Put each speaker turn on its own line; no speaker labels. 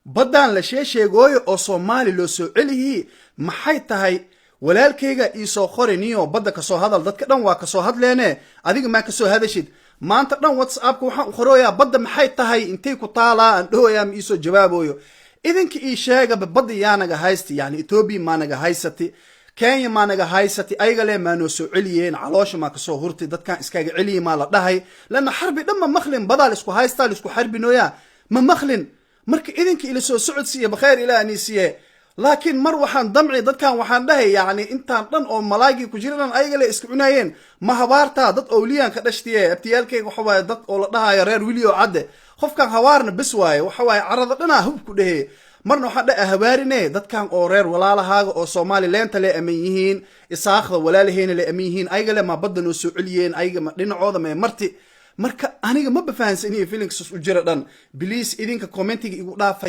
بدان لشيء جوي أو صومالي لو سؤاله محيط هاي walaalkayga ii soo qoriniyo badda ka soo hadal dadka dhan waa ka soo hadleene adiga ma ka soo hadashid maanta dhan WhatsApp ka waxaan qorooyaa badda maxay tahay intee ku taalaa aan dhooyaa ii soo jawaabayo idinka ii sheega badda yaanaga haysti yani Ethiopia ma naga haysati Kenya ma naga haysati ayaga le ma noo soo celiyeen caloosha ma ka soo hurtay dadkan iskaga celiyay ma la dhahay lana xarbi dhamma maqlin badal isku haystaa isku xarbinooya ma maqlin marka idinka ila soo socodsiye bakhair ila anisiye لكن مر وحان دمعي دد كان وحان دهي يعني انتان دن او ملاقي كجيران ايغا لي اسك cunayeen ma habaarta dad awliyan ka dhashtiye abtiyalkayga waxa waay dad oo la dhahayo reer wiliyo cadde qofkan hawaarna bis waay waxa waay carada dhana hub ku dhahe marna waxa dhahay habaarine dadkan oo reer walaalahaaga oo Soomaaliland le aman yihiin isaaqda walaalaheen le aman yihiin ayga le ma badan oo soo celiyeen ayga ma dhinacooda ma marti marka aniga ma bafahansan feelings u jira dhan please idinka commentiga igu dhaafay